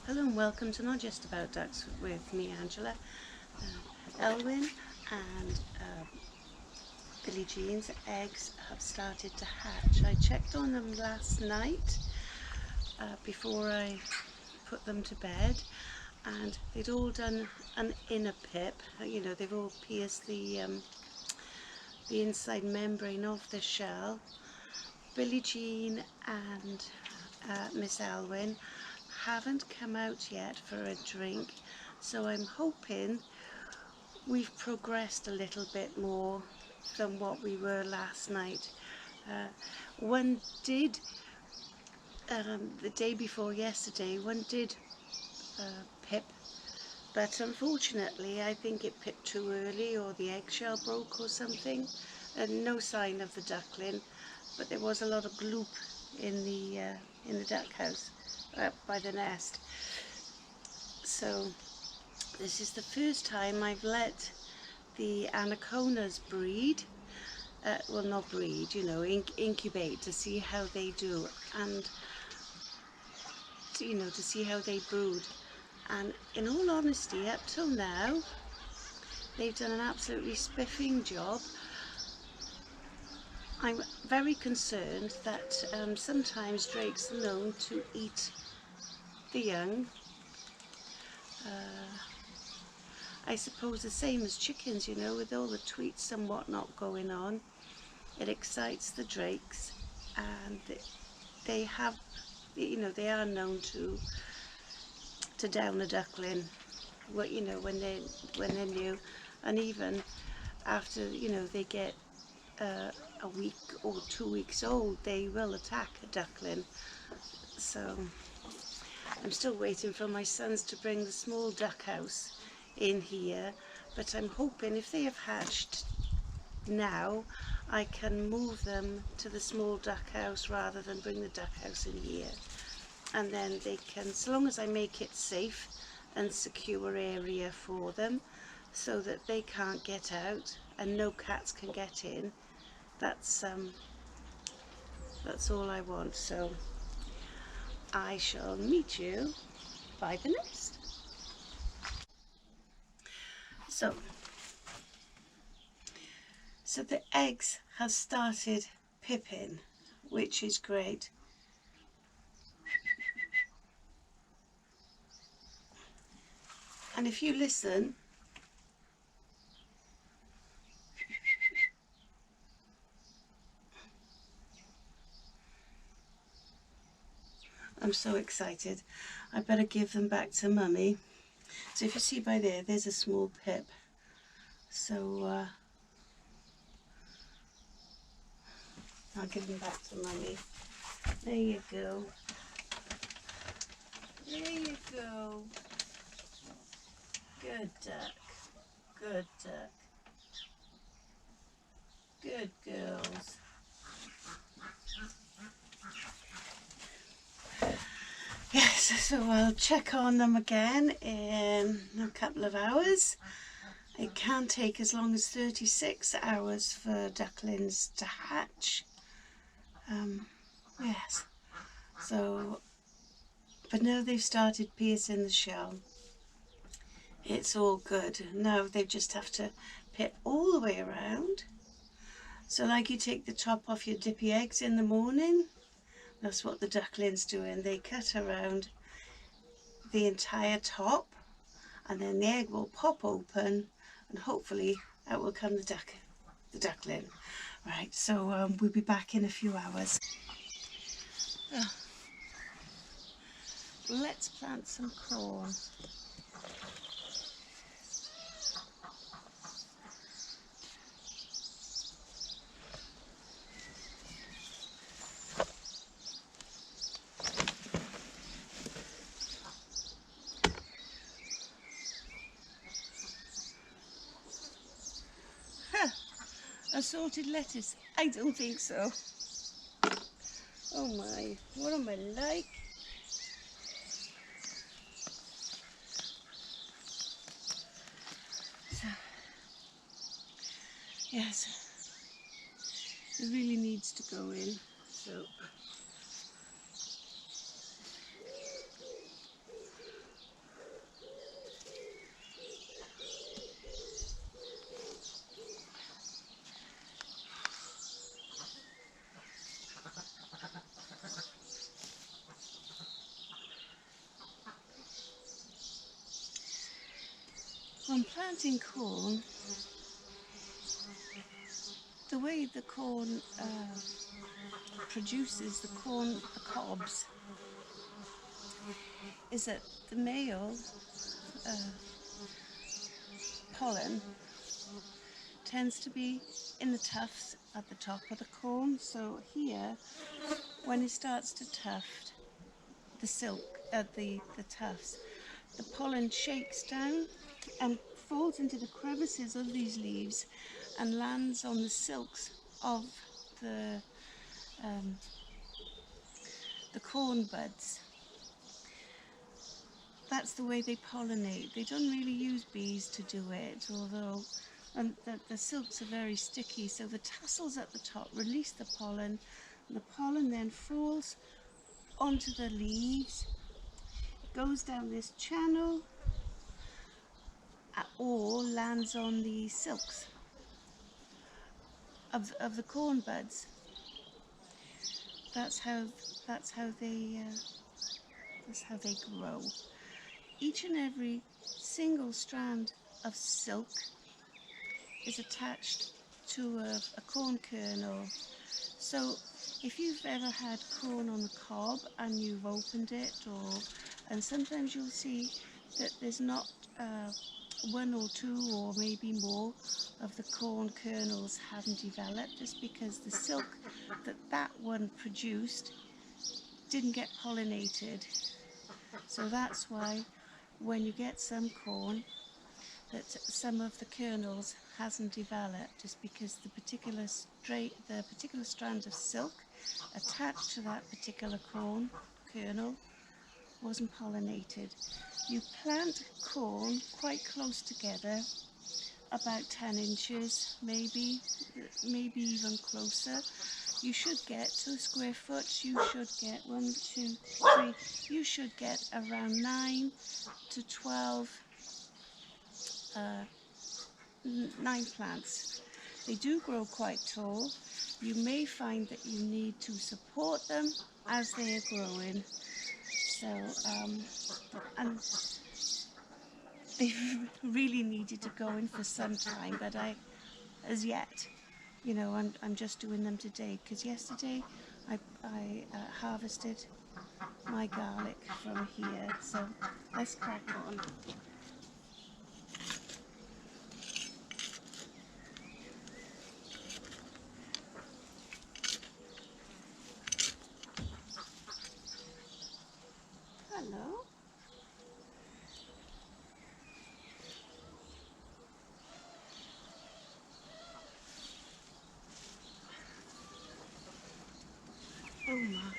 Hello and welcome to Not Just About Ducks with me, Angela. Elwyn and Billie Jean's eggs have started to hatch. I checked on them last night before I put them to bed, and they'd all done an inner pip. You know, they've all pierced the inside membrane of the shell. Billie Jean and Miss Elwyn haven't come out yet for a drink, so I'm hoping we've progressed a little bit more than what we were last night. One did, the day before yesterday, one did pip, but unfortunately I think it pipped too early, or the eggshell broke or something, and no sign of the duckling, but there was a lot of gloop in the duck house by the nest. So this is the first time I've let the anacondas breed, well, not breed, you know, incubate, to see how they do, and to see how they brood. And in all honesty, up till now they've done an absolutely spiffing job. I'm very concerned that sometimes drakes are known to eat the young. I suppose the same as chickens, you know, with all the tweets and whatnot going on. It excites the drakes, and they have, you know, they are known to down a duckling, you know, when they're new, and even after, you know, they get a week or 2 weeks old, they will attack a duckling. So I'm still waiting for my sons to bring the small duck house in here, but I'm hoping if they have hatched now, I can move them to the small duck house rather than bring the duck house in here, and then they can, so long as I make it safe and secure area for them so that they can't get out and no cats can get in, that's all I want. So I shall meet you by the nest. So the eggs have started pipping, which is great. And if you listen, I'm so excited. I better give them back to Mummy. So if you see by there, there's a small pip. So I'll give them back to Mummy. There you go. There you go. Good duck. Good duck. Good girls. Yes, so I'll check on them again in a couple of hours. It can take as long as 36 hours for ducklings to hatch. Yes, so, but now they've started piercing the shell. It's all good. Now they just have to pit all the way around. So like you take the top off your dippy eggs in the morning, that's what the ducklings do, and they cut around the entire top, and then the egg will pop open and hopefully out will come the duckling. Right, so we'll be back in a few hours. Let's plant some corn. Assorted lettuce? I don't think so. Oh my, what am I like? So, yes, it really needs to go in. So From planting corn, the way the corn produces the cobs, is that the male uh, pollen tends to be in the tufts at the top of the corn. So here, when it starts to tuft, the silk, the tufts, the pollen shakes down and falls into the crevices of these leaves and lands on the silks of the um, the corn buds. That's the way they pollinate. They don't really use bees to do it, although the silks are very sticky, so the tassels at the top release the pollen, and the pollen then falls onto the leaves, goes down this channel, or lands on the silks of the corn buds. That's how that's how they grow. Each and every single strand of silk is attached to a corn kernel. So if you've ever had corn on the cob and you've opened it, and sometimes you'll see that there's not one or two or maybe more of the corn kernels haven't developed, just because the silk that one produced didn't get pollinated. So that's why when you get some corn, that some of the kernels hasn't developed, is because the particular strand of silk attached to that particular corn kernel wasn't pollinated. You plant corn quite close together, about 10 inches, maybe even closer. You should get, to a square foot, you should get 1, 2, 3, you should get around 9 to 12 9 plants. They do grow quite tall. You may find that you need to support them as they are growing. So, and they've really needed to go in for some time, but as yet, I'm just doing them today, because yesterday I harvested my garlic from here. So let's crack on. Hello. Oh my.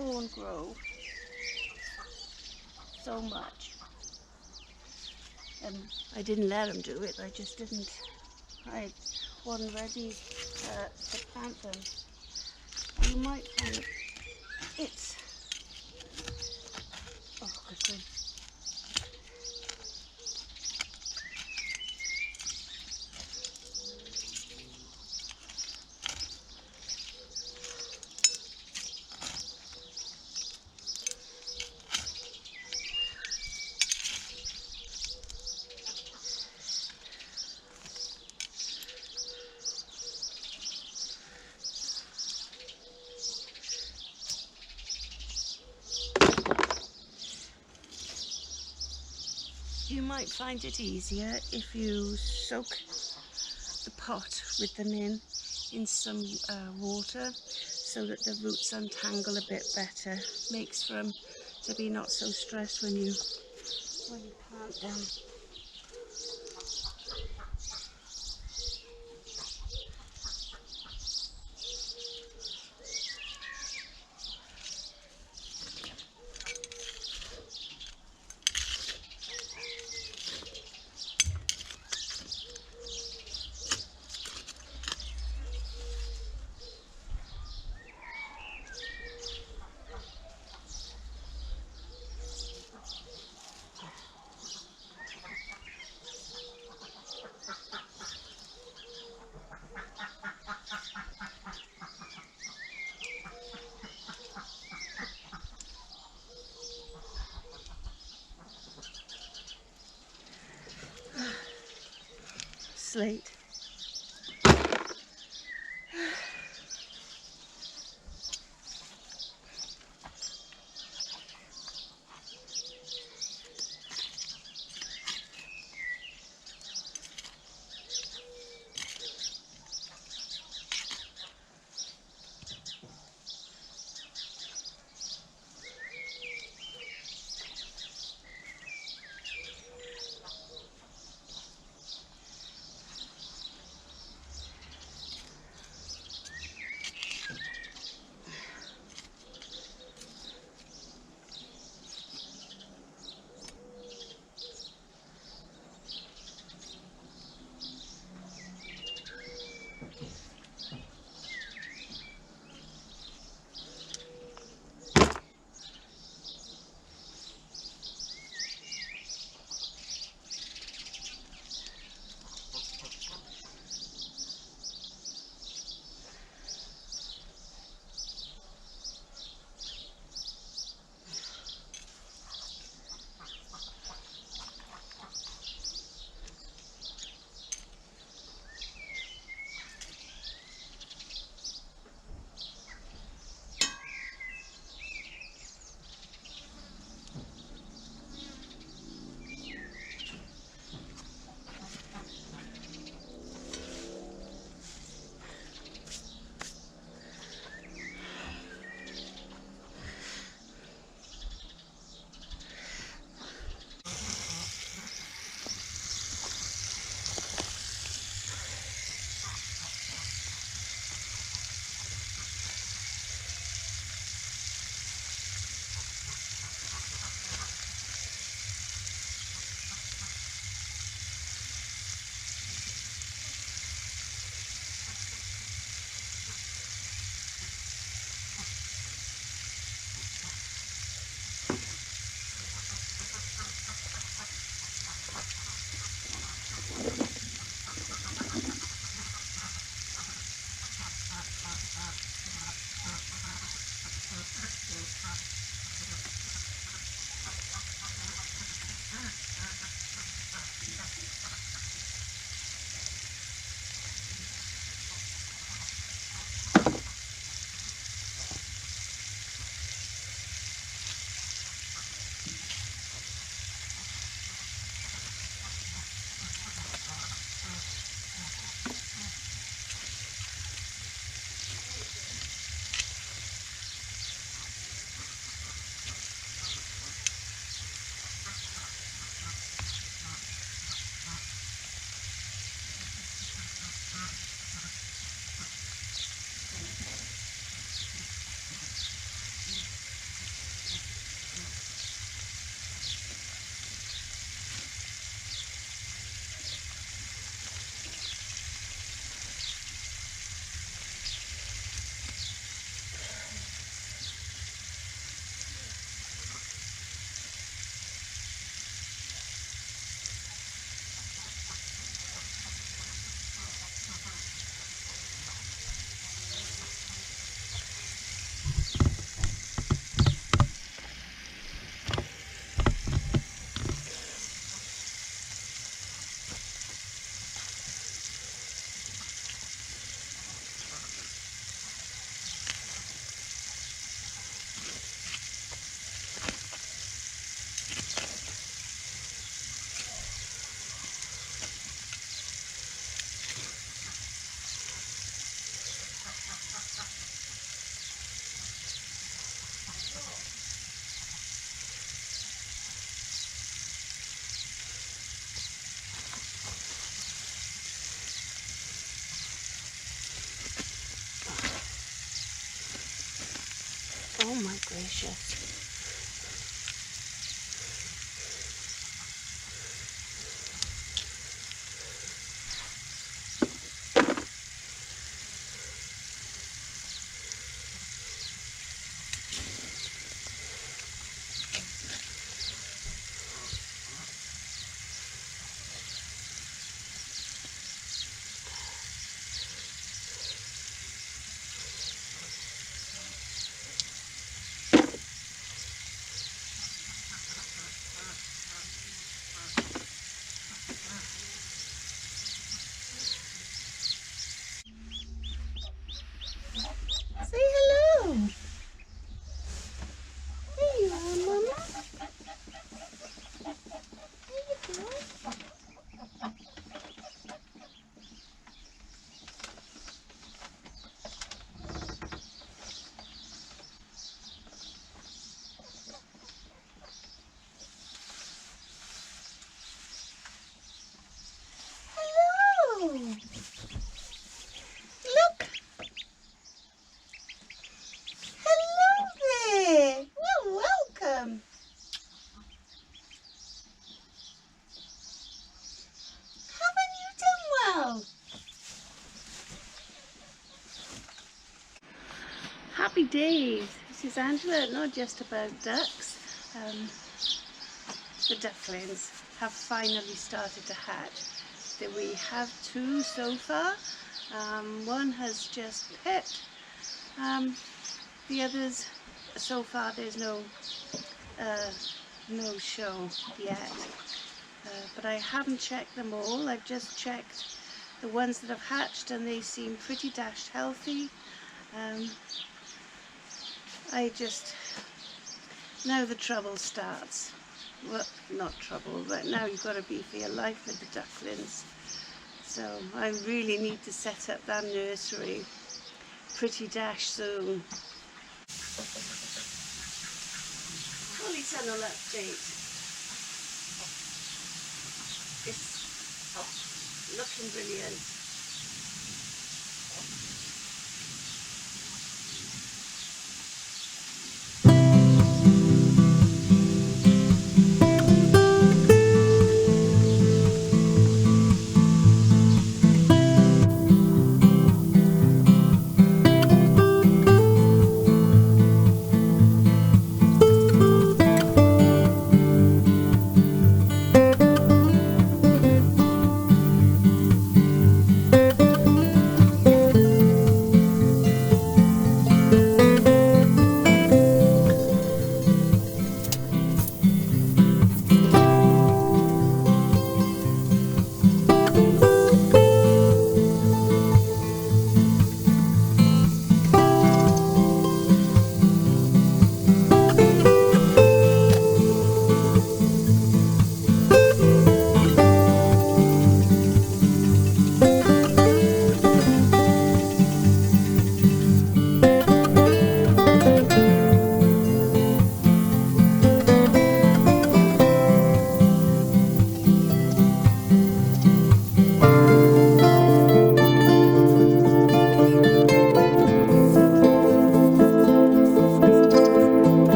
corn grow so much. I didn't let them do it, I just didn't. I had one ready to plant them. You might find it's, oh good grief. You might find it easier if you soak the pot with them in some water so that the roots untangle a bit better. Makes for them to be not so stressed when you plant them. Slate. Happy days. This is Angela, not just about ducks. The ducklings have finally started to hatch. We have 2 so far. One has just pipped. The others, so far there's no show yet. But I haven't checked them all. I've just checked the ones that have hatched and they seem pretty dashed healthy. Now the trouble starts. Well, not trouble, but now you've got to be for your life with the ducklings. So I really need to set up that nursery pretty dash soon. Polytunnel update. It's looking brilliant.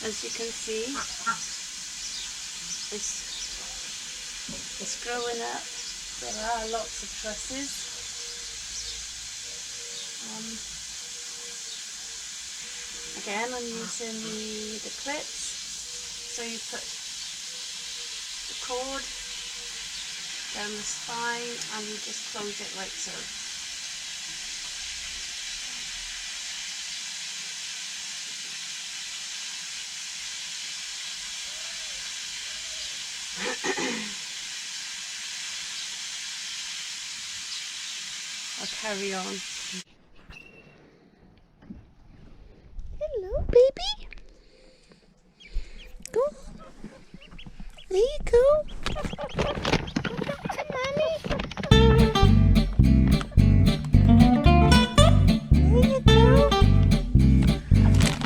As you can see, it's growing up. There are lots of trusses. Again, I'm using the clips. So you put the cord down the spine and you just close it like so. I'll carry on. Hello, baby. Go. There you go. Hi, Mommy. There you go. Oh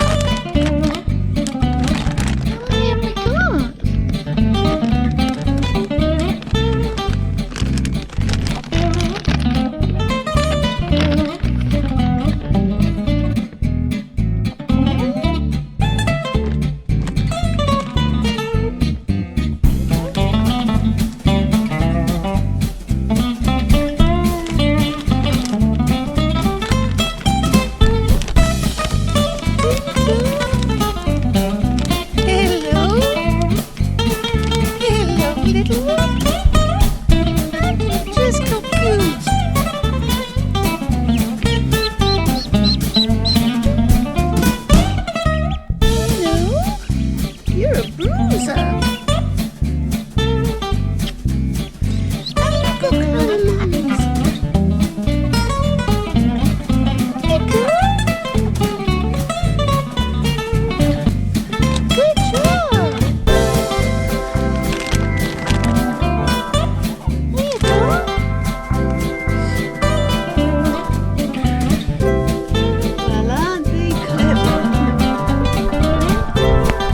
my God. little one.